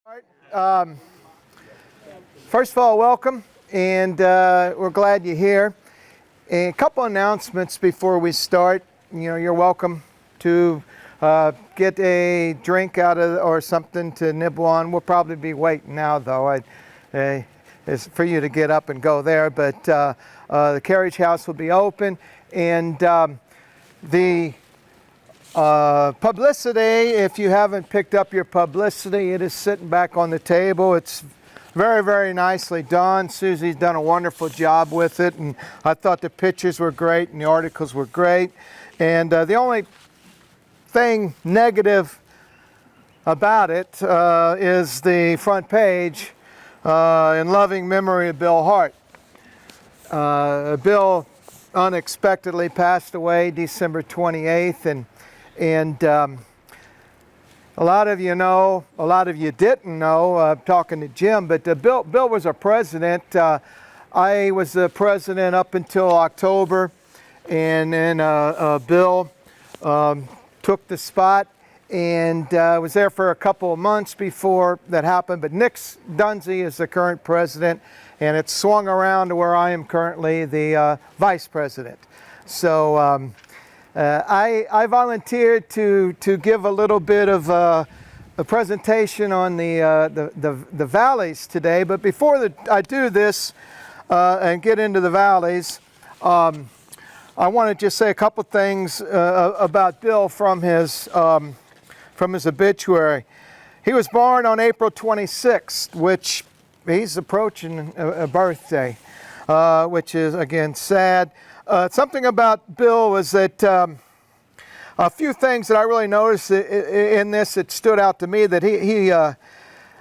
All right. First of all, welcome, and we're glad you're here. A couple announcements before we start. You're welcome to get a drink out of or something to nibble on. We'll probably be waiting now, though. It's for you to get up and go there, but the carriage house will be open, and the publicity, if you haven't picked up your publicity, it is sitting back on the table. It's very, very nicely done. Susie's done a wonderful job with it, and I thought the pictures were great and the articles were great. And the only thing negative about it is the front page, in loving memory of Bill Hart. Bill unexpectedly passed away December 28th, and a lot of you know, a lot of you didn't know, talking to Jim, but Bill was our president. I was the president up until October, and then Bill took the spot and was there for a couple of months before that happened. But Nick Dunsey is the current president, and it's swung around to where I am currently the vice president. So I volunteered to give a little bit of a presentation on the Valles today. But before I do this and get into the Valles, I want to just say a couple things about Bill from his obituary. He was born on April 26th, which he's approaching a birthday, which is, again, sad. Something about Bill was that a few things that I really noticed in this that stood out to me, that he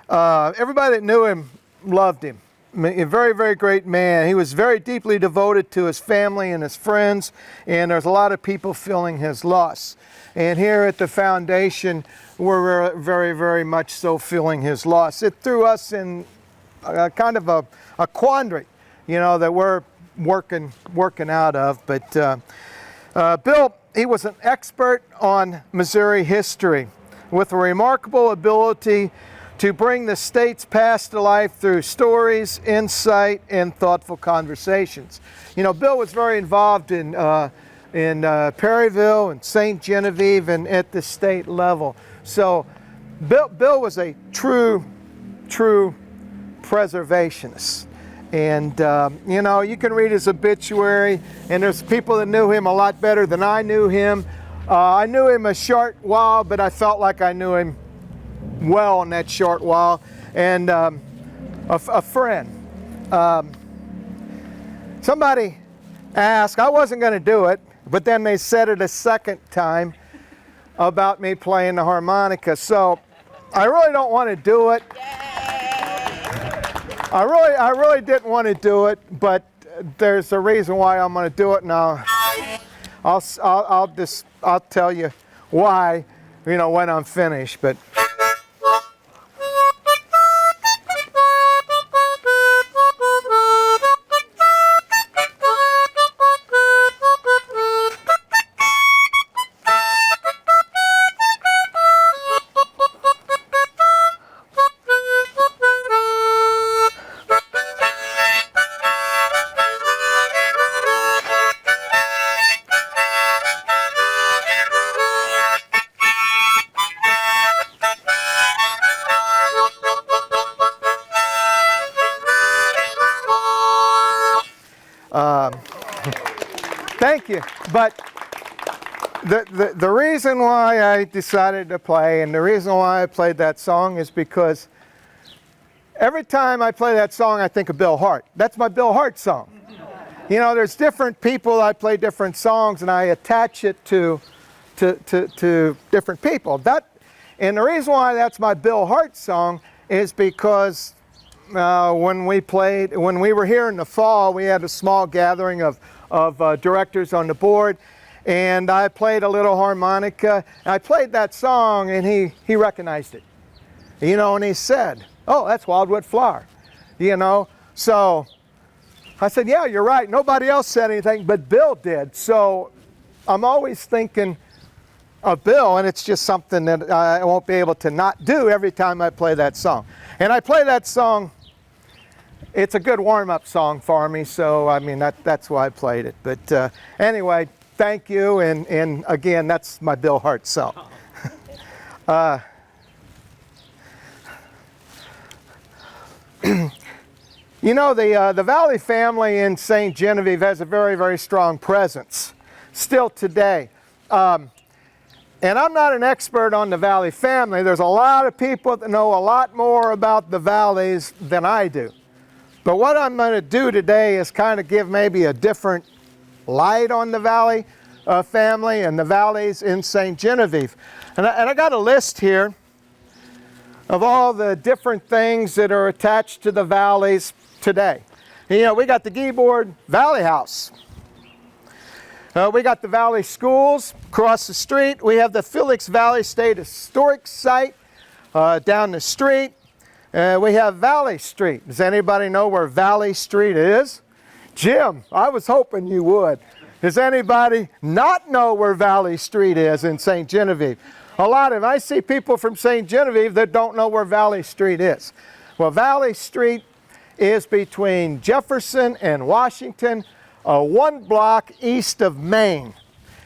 everybody that knew him loved him. A very, very great man. He was very deeply devoted to his family and his friends, and there's a lot of people feeling his loss. And here at the foundation, we're very, very much so feeling his loss. It threw us in kind of a quandary, that we're working out of. But Bill, he was an expert on Missouri history with a remarkable ability to bring the state's past to life through stories, insight, and thoughtful conversations. Bill was very involved in Perryville and St. Genevieve and at the state level. So Bill was a true preservationist. And, you can read his obituary, and there's people that knew him a lot better than I knew him. I knew him a short while, but I felt like I knew him well in that short while. And a friend. Somebody asked, I wasn't going to do it, but then they said it a second time about me playing the harmonica. So I really don't want to do it. I really didn't want to do it, but there's a reason why I'm going to do it, and I'll tell you why, when I'm finished. But thank you. But the reason why I decided to play, and the reason why I played that song, is because every time I play that song, I think of Bill Hart. That's my Bill Hart song. There's different people, I play different songs, and I attach it to different people. And the reason why that's my Bill Hart song is because when we were here in the fall, we had a small gathering of directors on the board, and I played a little harmonica. I played that song, and he recognized it, and he said, "Oh, that's Wildwood Flower," So I said, "Yeah, you're right. Nobody else said anything, but Bill did." So I'm always thinking of Bill, and it's just something that I won't be able to not do every time I play that song. And I play that song, it's a good warm-up song for me, so I mean that's why I played it. But anyway, thank you, and again, that's my Bill Hart song. You know, the Valley family in St. Genevieve has a very, very strong presence still today. And I'm not an expert on the Valley family. There's a lot of people that know a lot more about the Valles than I do. But what I'm going to do today is kind of give maybe a different light on the Valley family and the Valles in St. Genevieve. And I got a list here of all the different things that are attached to the Valles today. You know, we got the Geboard Valley House. We got the Valley Schools across the street. We have the Felix Valley State Historic Site down the street. We have Valley Street. Does anybody know where Valley Street is? Jim, I was hoping you would. Does anybody not know where Valley Street is in St. Genevieve? A lot of, I see people from St. Genevieve that don't know where Valley Street is. Well, Valley Street is between Jefferson and Washington, 1 block east of Main.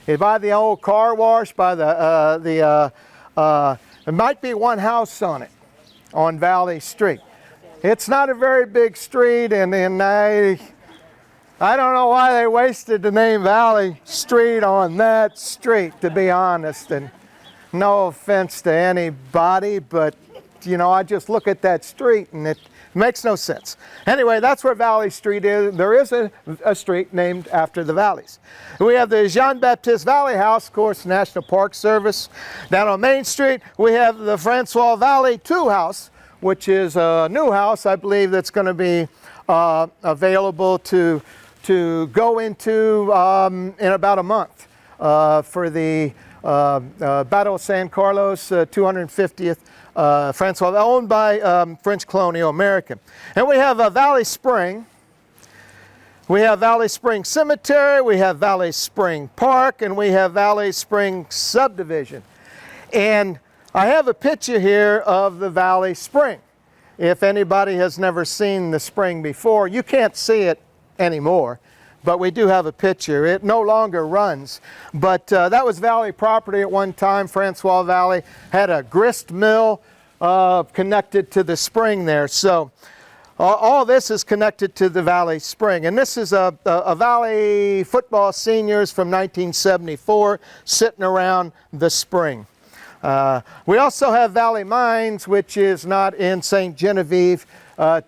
It's by the old car wash, by there might be one house on it, on Valley Street. It's not a very big street, and I don't know why they wasted the name Valley Street on that street, to be honest. And no offense to anybody, but you know, I just look at that street and it makes no sense. Anyway, that's where Valley Street is. There is a street named after the Valles. We have the Jean-Baptiste Valley House, of course, National Park Service. Down on Main Street, we have the Francois Valley 2 House, which is a new house, I believe, that's going to be available to go into in about a month for the Battle of San Carlos 250th Francois, owned by French Colonial American. And we have Valley Spring. We have Valley Spring Cemetery, we have Valley Spring Park, and we have Valley Spring Subdivision. And I have a picture here of the Valley Spring. If anybody has never seen the spring before, you can't see it anymore, but we do have a picture. It no longer runs, but that was Valley property at one time. Francois Valley had a grist mill connected to the spring there. So all this is connected to the Valley Spring. And this is a Valley football seniors from 1974 sitting around the spring. We also have Valley Mines, which is not in St. Genevieve, but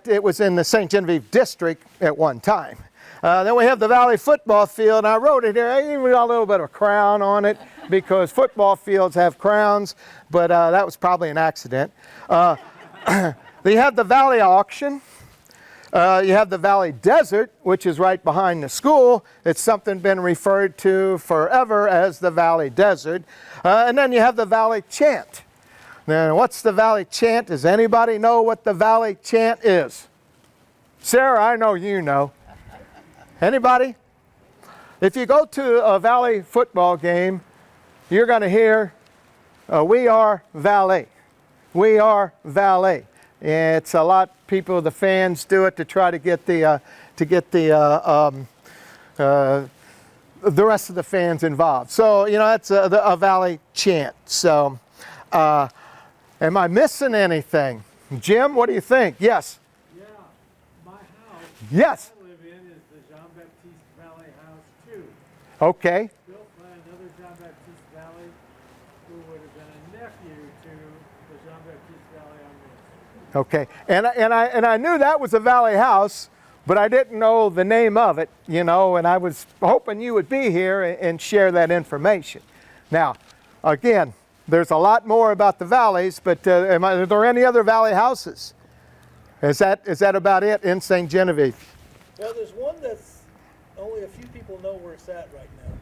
it was in the St. Genevieve district at one time. Then we have the Valley football field, and I wrote it here. I even got a little bit of a crown on it because football fields have crowns, but that was probably an accident. You have the Valley auction. You have the Valley Desert, which is right behind the school. It's something been referred to forever as the Valley Desert. And then you have the Valley Chant. Now, what's the Valley Chant? Does anybody know what the Valley Chant is? Sarah, I know you know. Anybody? If you go to a Valley football game, you're going to hear, "We are Valley. We are Valley." It's a lot. People, the fans, do it to try to get the rest of the fans involved. So you know that's a Valley chant. So, am I missing anything, Jim? What do you think? Yes. Yeah, my house. Yes. I live in is the Jean-Baptiste Valley House 2. Okay. Built by another Jean-Baptiste Valley, who would have been a nephew to the Jean-Baptiste Valley on this. Okay, and I knew that was a Valley house, but I didn't know the name of it, you know, and I was hoping you would be here and share that information. Now, again, there's a lot more about the Valleys, but are there any other Valley houses? Is that about it in St. Genevieve? Well, there's one that's only a few people know where it's at right now.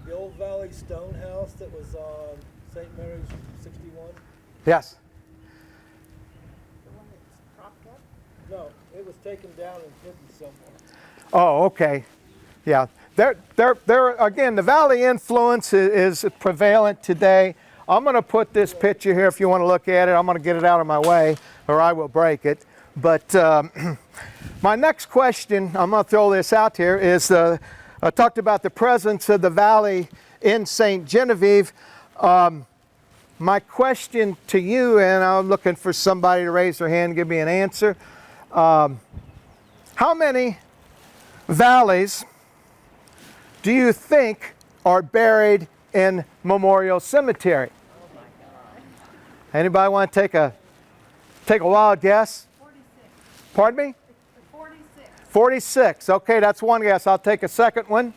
The old Valley Stone House that was on St. Mary's 61. Yes. No, it was taken down and hidden somewhere. Oh, okay. Yeah, again, the Valley influence is prevalent today. I'm going to put this picture here if you want to look at it. I'm going to get it out of my way or I will break it. But my next question, I'm going to throw this out here, is I talked about the presence of the Valley in St. Genevieve. My question to you, and I'm looking for somebody to raise their hand and give me an answer. How many valleys do you think are buried in Memorial Cemetery? Oh my God. Anybody want to take a wild guess? 46. Pardon me? 46. 46. Okay, that's one guess. I'll take a second one.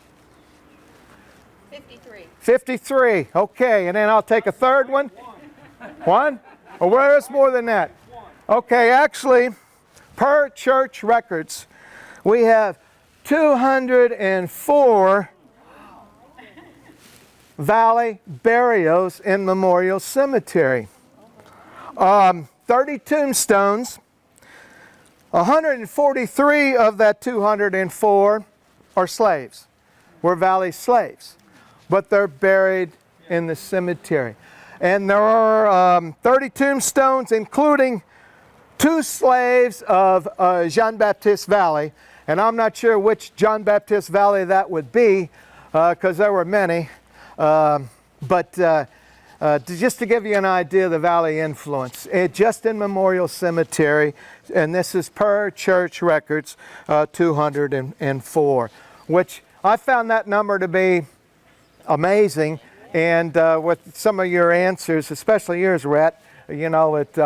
53. 53. Okay, and then I'll take a third one. One? Or where is more than that? Okay, actually, per church records, we have 204 valley burials in Memorial Cemetery. 30 tombstones. 143 of that 204 are slaves, were valley slaves, but they're buried in the cemetery. And there are 30 tombstones, including 2 slaves of Jean-Baptiste Valley. And I'm not sure which Jean-Baptiste Valley that would be, because there were many. Just to give you an idea of the Valley influence, just in Memorial Cemetery, and this is per church records, 204, which I found that number to be amazing. And with some of your answers, especially yours, Rhett, you know, it...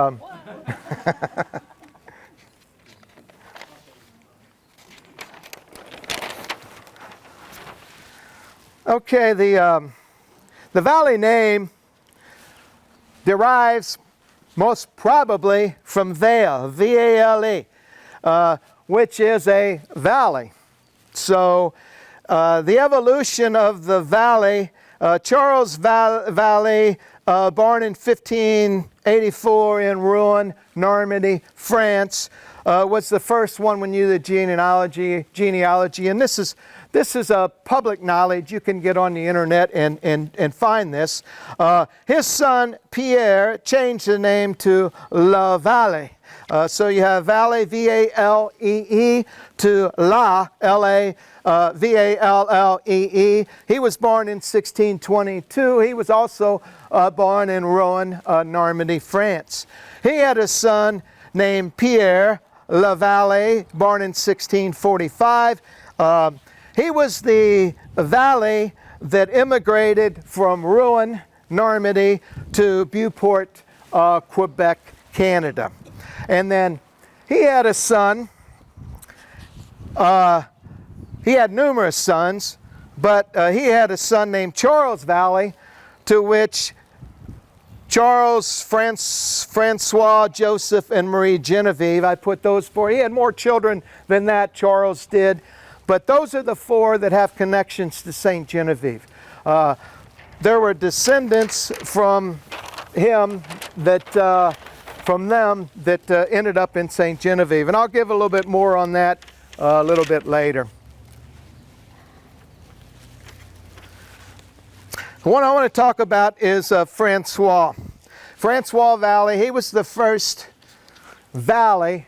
Okay, the valley name derives most probably from Vale, V-A-L-E, which is a valley. So the evolution of the valley, Charles Valley, born in 1584 in Rouen, Normandy, France, was the first one when you did genealogy, and this is a public knowledge. You can get on the internet and find this. His son, Pierre, changed the name to La Valle. So you have Valle, V-A-L-E-E, to La, L-A, V-A-L-L-E-E. He was born in 1622. He was also born in Rouen, Normandy, France. He had a son named Pierre La Valle, born in 1645. He was the valley that immigrated from Rouen, Normandy, to Beauport, Quebec, Canada. And then he had a son. He had numerous sons, but he had a son named Charles Valley, to which Charles, Francois, Joseph, and Marie Genevieve, I put those 4. He had more children than that, Charles did. But those are the 4 that have connections to St. Genevieve. There were descendants from him that, from them that ended up in St. Genevieve. And I'll give a little bit more on that a little bit later. The one I want to talk about is Francois. Francois Valley, he was the first valley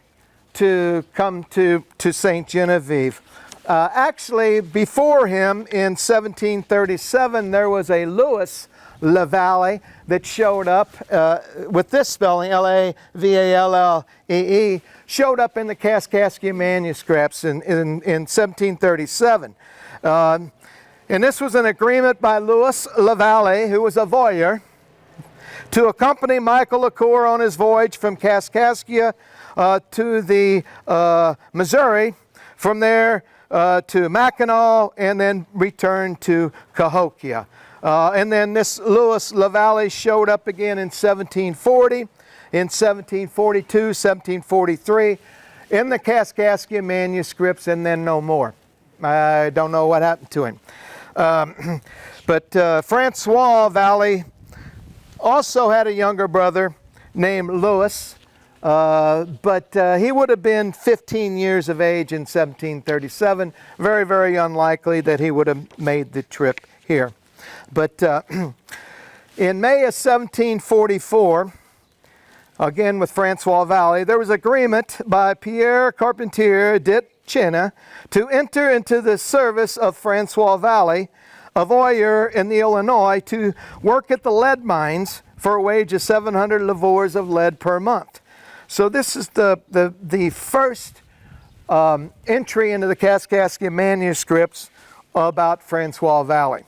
to come to St. Genevieve. Actually, before him in 1737, there was a Louis La Valle that showed up with this spelling, L-A-V-A-L-L-E-E, showed up in the Kaskaskia manuscripts in 1737. And this was an agreement by Louis La Valle, who was a voyeur, to accompany Michael LaCour on his voyage from Kaskaskia to the Missouri, from there to Mackinac, and then return to Cahokia. And then this Louis La Valle showed up again in 1740, in 1742, 1743, in the Kaskaskia manuscripts, and then no more. I don't know what happened to him. But Francois Valley also had a younger brother named Louis but he would have been 15 years of age in 1737. Very, very unlikely that he would have made the trip here. But in May of 1744, again with Francois Valles, there was agreement by Pierre Carpentier de Chena to enter into the service of Francois Valles of Weiler in the Illinois to work at the lead mines for a wage of 700 livres of lead per month. So this is the first entry into the Kaskaskia manuscripts about Francois Valles.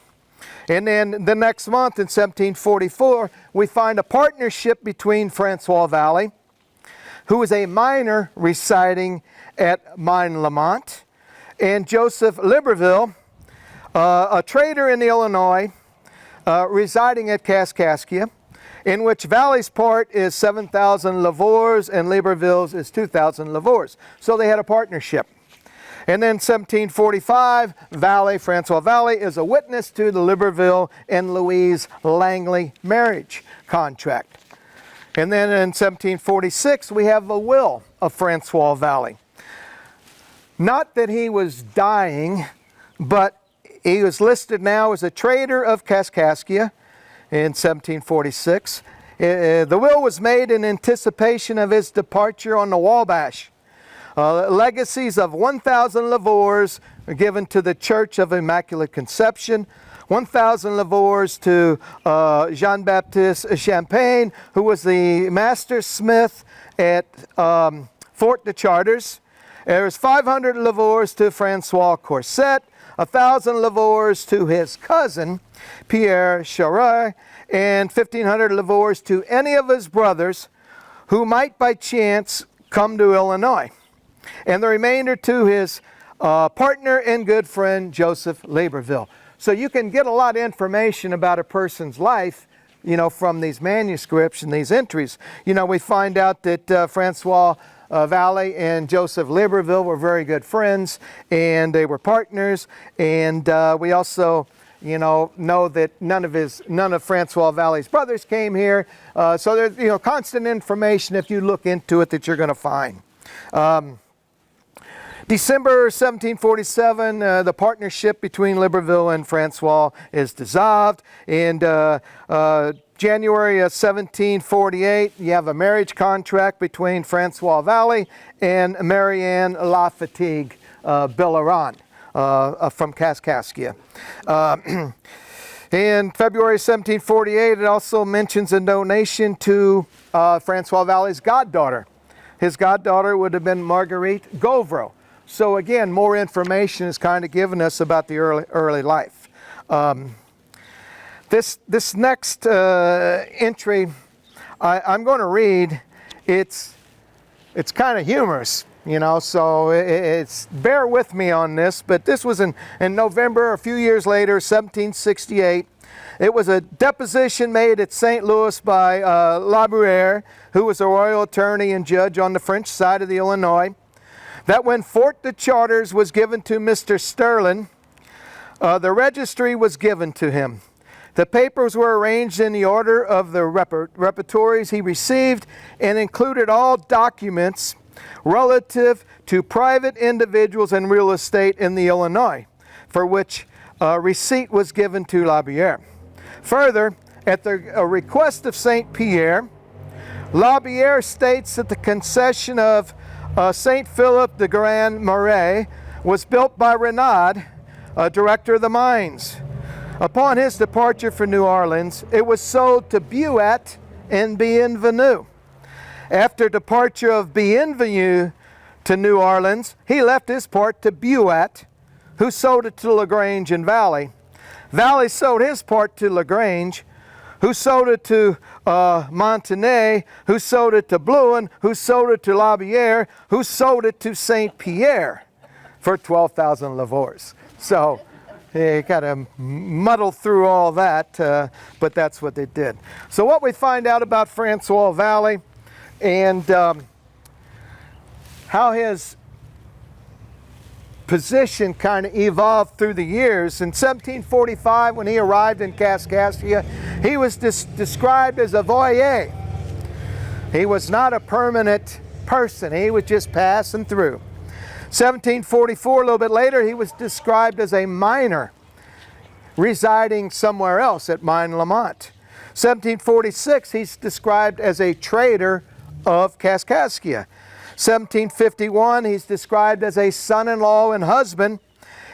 And then the next month in 1744, we find a partnership between Francois Valles, who was a miner residing at Mine Lamont, and Joseph Libreville, a trader in Illinois, residing at Kaskaskia, in which Valles' part is 7,000 livres and Libreville's is 2,000 livres. So they had a partnership. And then 1745, Francois Valles is a witness to the Libreville and Louise Langley marriage contract. And then in 1746, we have a will of Francois Valles. Not that he was dying, but he was listed now as a trader of Kaskaskia in 1746. The will was made in anticipation of his departure on the Wabash. Legacies of 1,000 livres given to the Church of Immaculate Conception, 1,000 livres to Jean-Baptiste Champagne, who was the master smith at Fort de Chartres. There's 500 livres to Francois Courset, 1,000 livres to his cousin, Pierre Charret, and 1,500 livres to any of his brothers who might by chance come to Illinois. And the remainder to his partner and good friend, Joseph Libreville. So you can get a lot of information about a person's life, from these manuscripts and these entries. We find out that Francois Valles and Joseph Libreville were very good friends, and they were partners. And we also, know that none of Francois Valles' brothers came here. So there's, constant information if you look into it that you're going to find. December 1747, the partnership between Libreville and Francois is dissolved. And January of 1748, you have a marriage contract between Francois Valles and Marianne Lafatigue Belleron from Kaskaskia. In February 1748, it also mentions a donation to Francois Valles' goddaughter. His goddaughter would have been Marguerite Gauvreau. So again, more information is kind of given us about the early life. This next entry I'm going to read. It's kind of humorous, so it's bear with me on this. But this was in November, a few years later, 1768. It was a deposition made at St. Louis by Labruyere, who was a royal attorney and judge on the French side of the Illinois, that when Fort de Chartres was given to Mr. Sterling, the registry was given to him. The papers were arranged in the order of the repertories he received and included all documents relative to private individuals and real estate in the Illinois, for which receipt was given to Labruyere. Further, at the request of St. Pierre, Labruyere states that the concession of St. Philip de Grand Marais was built by Renaud, director of the mines. Upon his departure for New Orleans, it was sold to Buet and Bienvenu. After departure of Bienvenu to New Orleans, he left his part to Buet, who sold it to Lagrange and Valles. Valles sold his part to Lagrange, who sold it to Montagnais, who sold it to Blouin, who sold it to Labruyere, who sold it to St. Pierre for 12,000 livres. So they kind of muddled through all that, but that's what they did. So what we find out about Francois Valles and how his position kind of evolved through the years. In 1745, when he arrived in Kaskaskia, he was described as a voyer. He was not a permanent person. He was just passing through. 1744, a little bit later, he was described as a miner residing somewhere else at Mine Lamont. 1746, he's described as a trader of Kaskaskia. 1751, he's described as a son-in-law and husband.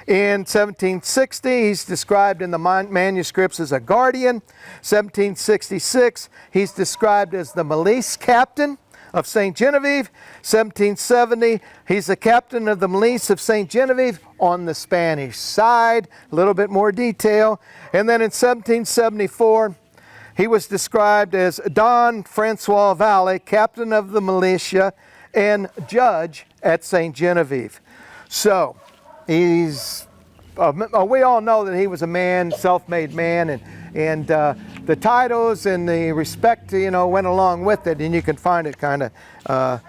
In 1760, he's described in the manuscripts as a guardian. 1766, he's described as the milice captain of St. Genevieve. 1770, he's the captain of the milice of St. Genevieve on the Spanish side. A little bit more detail. And then in 1774, he was described as Don Francois Valles, captain of the militia and judge at St. Genevieve. So, he's, we all know that he was a man, self-made man, and the titles and the respect, went along with it, and you can find it kind of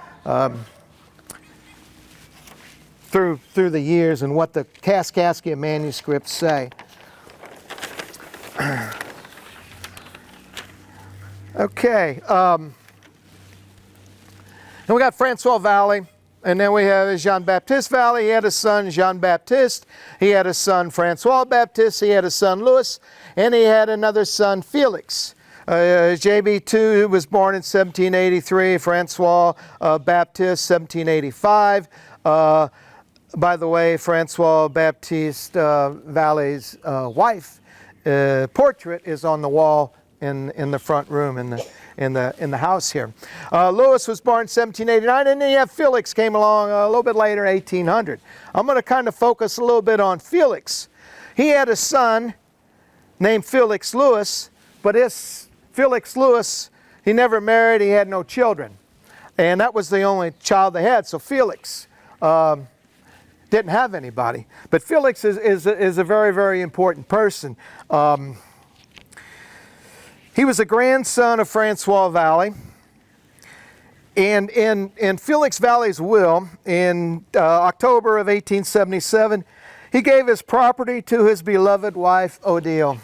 through the years and what the Kaskaskia manuscripts say. Okay, and we got Francois Valles, and then we have Jean-Baptiste Valles. He had a son, Jean-Baptiste. He had a son, Francois Baptiste. He had a son, Louis, and he had another son, Felix. JB2 was born in 1783, Francois Baptiste, 1785. By the way, Francois Baptiste Valles' wife portrait is on the wall in the front room in the house here. Louis was born in 1789, and then you have Felix came along a little bit later, 1800. I'm going to kind of focus a little bit on Felix. He had a son named Felix Louis, but his Felix Louis, he never married, he had no children. And that was the only child they had, so Felix didn't have anybody. But Felix is a very, very important person. He was a grandson of Francois Valles. And in Felix Valles' will, in October of 1877, he gave his property to his beloved wife, Odile.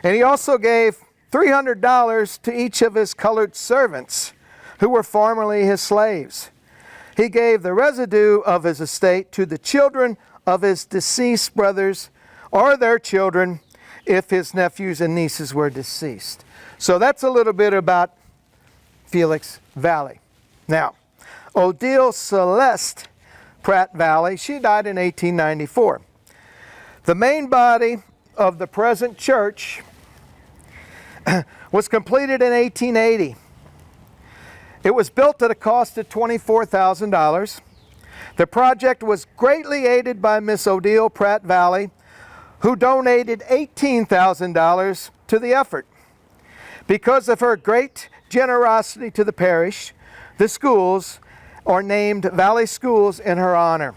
And he also gave $300 to each of his colored servants, who were formerly his slaves. He gave the residue of his estate to the children of his deceased brothers or their children, if his nephews and nieces were deceased. So that's a little bit about Felix Valles. Now, Odile Celeste Pratt Valles, she died in 1894. The main body of the present church was completed in 1880. It was built at a cost of $24,000. The project was greatly aided by Miss Odile Pratt Valles, who donated $18,000 to the effort. Because of her great generosity to the parish, the schools are named Valley Schools in her honor.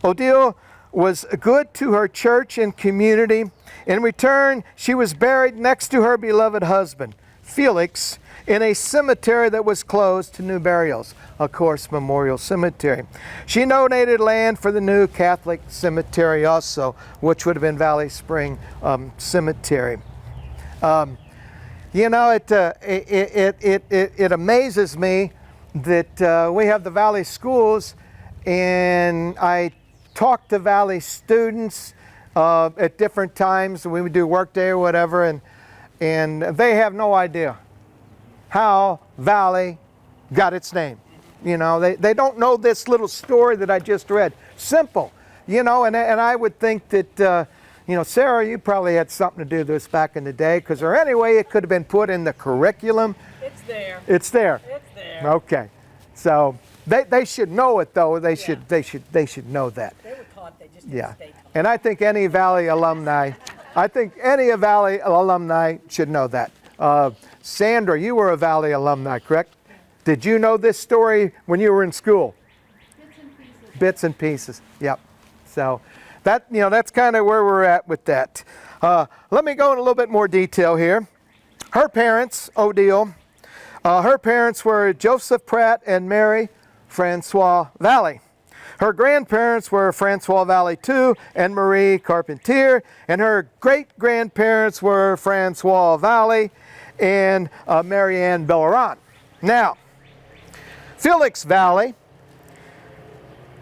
Odile was good to her church and community. In return, she was buried next to her beloved husband, Felix, in a cemetery that was closed to new burials, of course, Memorial Cemetery. She donated land for the new Catholic cemetery also, which would have been Valley Spring Cemetery. It amazes me that we have the Valley Schools, and I talk to Valley students at different times. We would do work day or whatever, and they have no idea how Valley got its name. They don't know this little story that I just read. Simple, and I would think that, Sarah, you probably had something to do with this back in the day, because anyway, it could have been put in the curriculum. It's there. It's there. It's there. Okay, so they should know it though. They should know that. They were taught, they just didn't Yeah, stay taught. and I think any Valley alumni should know that. Sandra, you were a Valley alumni, correct? Did you know this story when you were in school? Bits and pieces. Bits and pieces. Yep. So that's kind of where we're at with that. Let me go in a little bit more detail here. Her parents, Odile, her parents were Joseph Pratt and Mary Francois Valles. Her grandparents were Francois Valles II and Marie Carpentier, and her great-grandparents were Francois Valles and Marianne Belleron. Now, Felix Valley,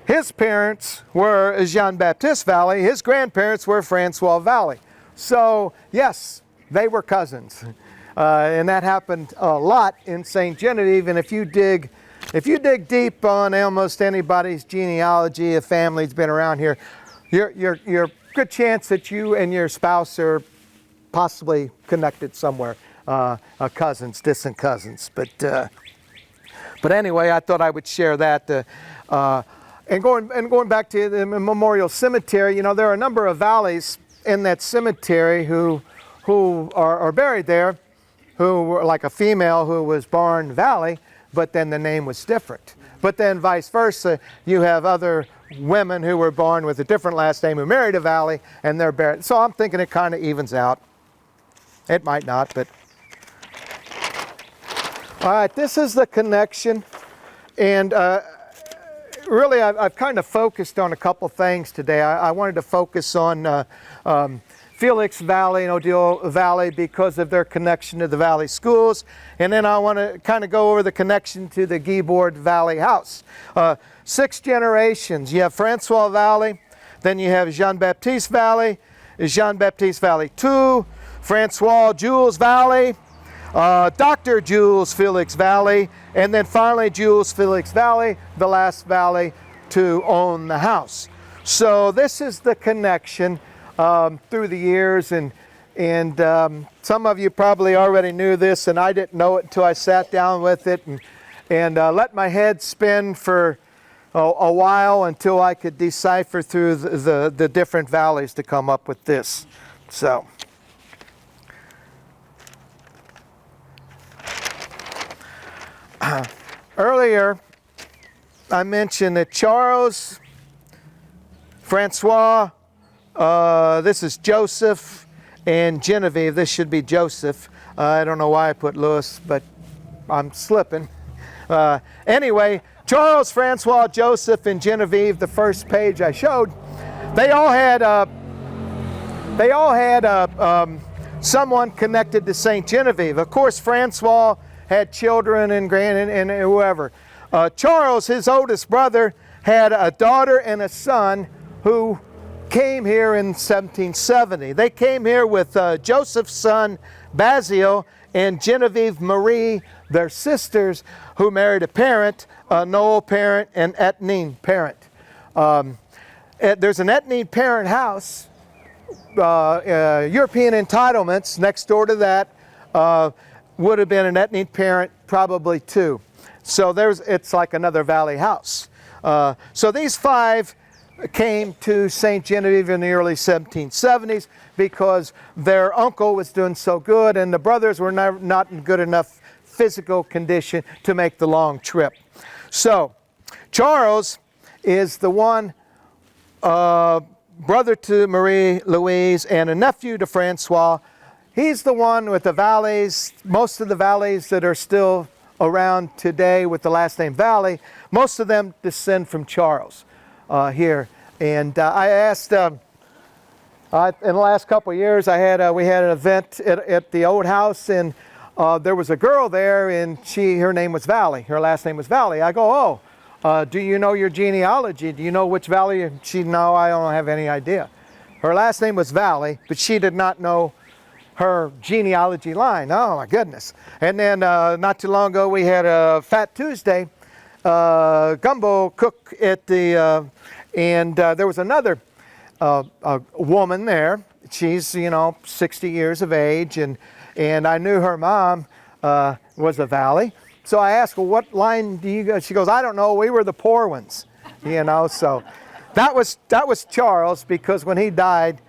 his parents were Jean-Baptiste Valley. His grandparents were Francois Valley. So, yes, they were cousins. And that happened a lot in St. Genevieve. And if you dig deep on almost anybody's genealogy, a family's been around here, you're good chance that you and your spouse are possibly connected somewhere, cousins, distant cousins. But anyway, I thought I would share that. And going back to the Memorial Cemetery, you know, there are a number of Valleys in that cemetery who are buried there, who were like a female who was born Valley, but then the name was different. But then vice versa, you have other women who were born with a different last name who married a Valley, and they're buried. So I'm thinking it kind of evens out. It might not, but. All right, this is the connection. And really, I've kind of focused on a couple things today. I wanted to focus on Felix Valley and Odile Valley because of their connection to the Valley schools. And then I want to kind of go over the connection to the Guibord Valley house. 6 generations. You have Francois Valley, then you have Jean-Baptiste Valley, Jean-Baptiste Valley II, Francois Jules Valley, Dr. Jules Felix Valley, and then finally Jules Felix Valley, the last Valley to own the house. So this is the connection through the years, and some of you probably already knew this, and I didn't know it until I sat down with it and let my head spin for a while until I could decipher through the different valleys to come up with this. So. Earlier, I mentioned that Charles, Francois, this is Joseph, and Genevieve. This should be Joseph. I don't know why I put Louis, but I'm slipping. Anyway, Charles, Francois, Joseph, and Genevieve, the first page I showed, they all had someone connected to St. Genevieve. Of course, Francois had children and and whoever. Charles, his oldest brother, had a daughter and a son who came here in 1770. They came here with Joseph's son Basil and Genevieve Marie, their sisters, who married a parent, a Noel parent, and Etnine parent. There's an Etnine parent house, European entitlements next door to that. Would have been an Etnine parent, probably 2. So it's like another Valley house. So these 5 came to St. Genevieve in the early 1770s because their uncle was doing so good and the brothers were not in good enough physical condition to make the long trip. So Charles is the one brother to Marie Louise and a nephew to Francois. He's the one with the valleys, most of the valleys that are still around today with the last name Valley, most of them descend from Charles here. And I asked, in the last couple of years, we had an event at the old house, and there was a girl there, and her name was Valley. Her last name was Valley. I go, do you know your genealogy? Do you know which Valley? No, I don't have any idea. Her last name was Valley, but she did not know her genealogy line. Oh my goodness. And then not too long ago we had a Fat Tuesday gumbo cook at the and there was another a woman there. She's 60 years of age, and I knew her mom was a Valley. So I asked, well, what line do you go? She goes, I don't know, we were the poor ones. So that was Charles, because when he died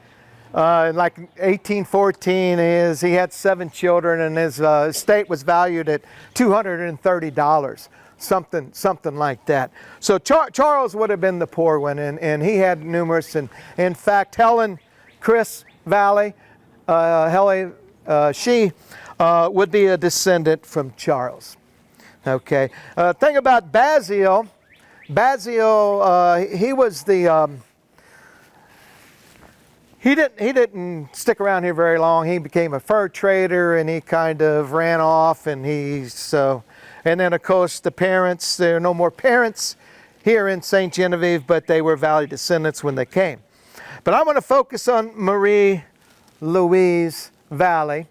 in like 1814, he had 7 children, and his estate was valued at $230, something like that. So Charles would have been the poor one, and he had numerous. And in fact, Chris Valley, she would be a descendant from Charles. Okay. Thing about Basil, he was the. He didn't stick around here very long. He became a fur trader, and he kind of ran off, and And then, of course, the parents, there are no more parents here in St. Genevieve, but they were Valley descendants when they came. But I want to focus on Marie Louise Valley.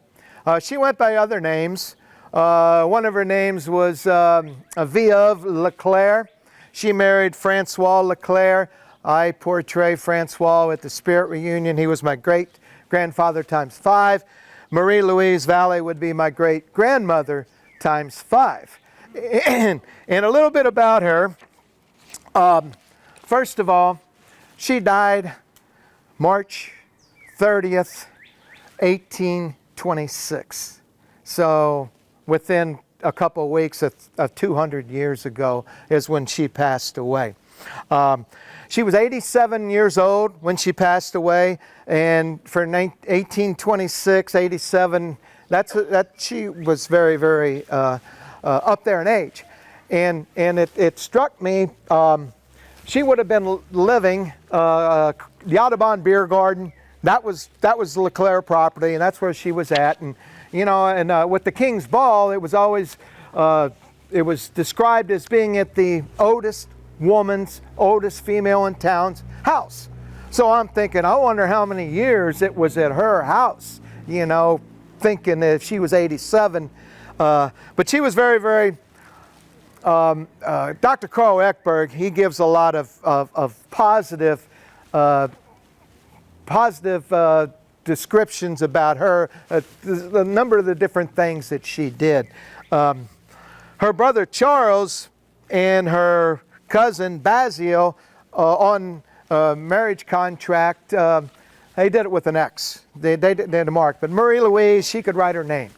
She went by other names. One of her names was Vieuve Leclerc. She married Francois Leclerc. I portray Francois at the Spirit Reunion. He was my great-grandfather times 5. Marie Louise Valley would be my great-grandmother times 5. And a little bit about her. First of all, she died March 30th, 1826. So within a couple of weeks of 200 years ago is when she passed away. She was 87 years old when she passed away, and for 1826, 87, she was very, very up there in age. And it struck me, she would have been living, the Audubon Beer Garden, that was Leclerc property, and that's where she was at. And you know, and with the King's Ball, it was always, it was described as being at the oldest female in town's house. So I'm thinking, I wonder how many years it was at her house, you know, thinking that she was 87. But she was very, very, Dr. Carl Eckberg, he gives a lot of positive descriptions about her, the number of the different things that she did. Her brother Charles and her cousin Basil on a marriage contract, they did it with an X. They did a mark. But Marie Louise, she could write her name.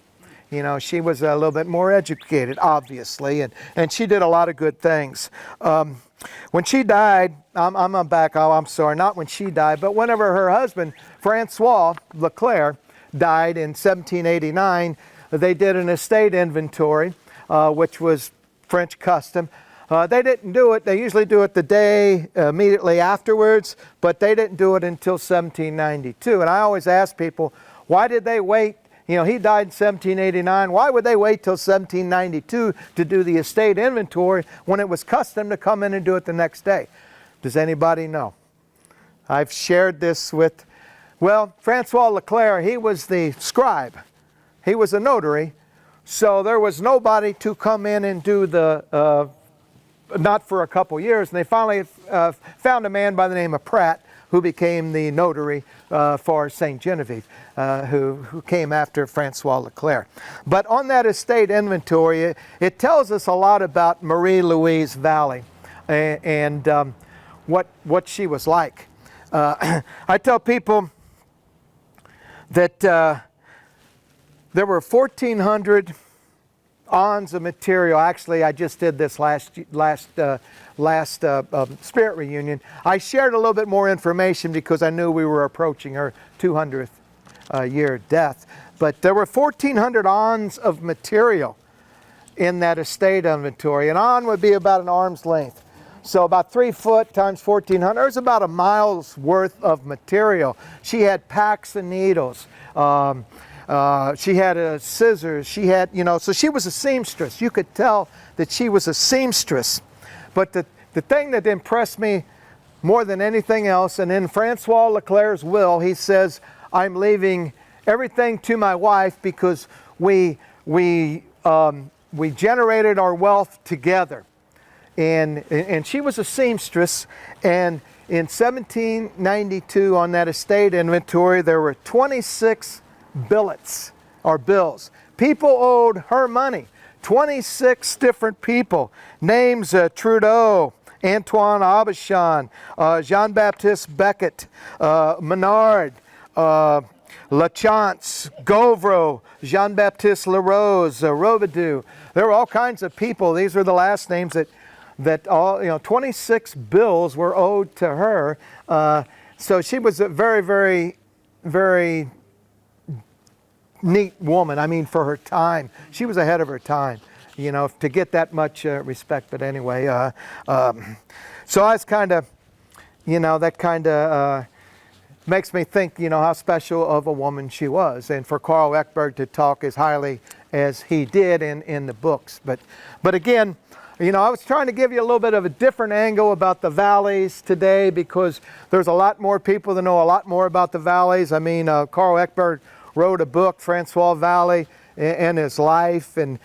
You know, she was a little bit more educated, obviously, and she did a lot of good things. When she died, I'm sorry, not when she died, but whenever her husband, Francois Leclerc, died in 1789, they did an estate inventory, which was French custom. They didn't do it, they usually do it the day immediately afterwards, but they didn't do it until 1792. And I always ask people, why did they wait? You know, he died in 1789. Why would they wait till 1792 to do the estate inventory when it was custom to come in and do it the next day? Does anybody know? I've shared this with, well, Francois Leclerc, he was the scribe. He was a notary. So there was nobody to come in and do the, not for a couple years. And they finally found a man by the name of Pratt, who became the notary for St. Genevieve, who came after Francois Leclerc. But on that estate inventory, it tells us a lot about Marie Louise Valley and what she was like. I tell people that there were 1,400 ons of material. Actually, I just did this last Spirit Reunion. I shared a little bit more information because I knew we were approaching her 200th year death. But there were 1,400 ons of material in that estate inventory. An on would be about an arm's length. So about 3 foot times 1,400, there's about a mile's worth of material. She had packs of needles. She had scissors. She had, you know, so she was a seamstress. You could tell that she was a seamstress. But the thing that impressed me more than anything else, and in Francois Leclerc's will, he says, I'm leaving everything to my wife because we generated our wealth together. And she was a seamstress, and in 1792 on that estate inventory there were 26 billets or bills. People owed her money. 26 different people. Names Trudeau, Antoine Aubuchon, Jean-Baptiste Beckett, Menard, Lachance, Gauvreau, Jean-Baptiste Larose, Robidoux. There were all kinds of people. These were the last names that all, you know, 26 bills were owed to her. So she was a very, very, very neat woman. I mean, for her time, she was ahead of her time, you know, to get that much respect. But anyway, so I was kind of, you know, that kind of makes me think, you know, how special of a woman she was. And for Carl Eckberg to talk as highly as he did in the books. But again, you know, I was trying to give you a little bit of a different angle about the Valles today, because there's a lot more people that know a lot more about the Valles. I mean, Carl Eckberg wrote a book, Francois Valley and his life, and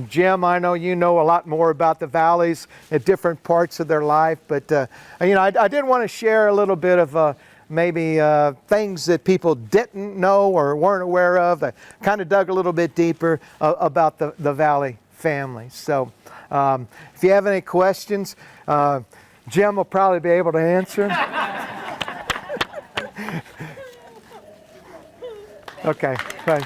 Jim, I know you know a lot more about the Valles at different parts of their life. But you know, I did want to share a little bit of maybe things that people didn't know or weren't aware of. I kind of dug a little bit deeper about the Valley family. So if you have any questions, Jim will probably be able to answer. Okay, fine.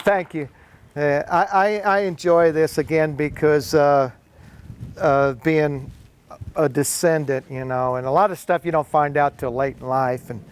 Thank you. I enjoy this again because being a descendant, you know, and a lot of stuff you don't find out till late in life. And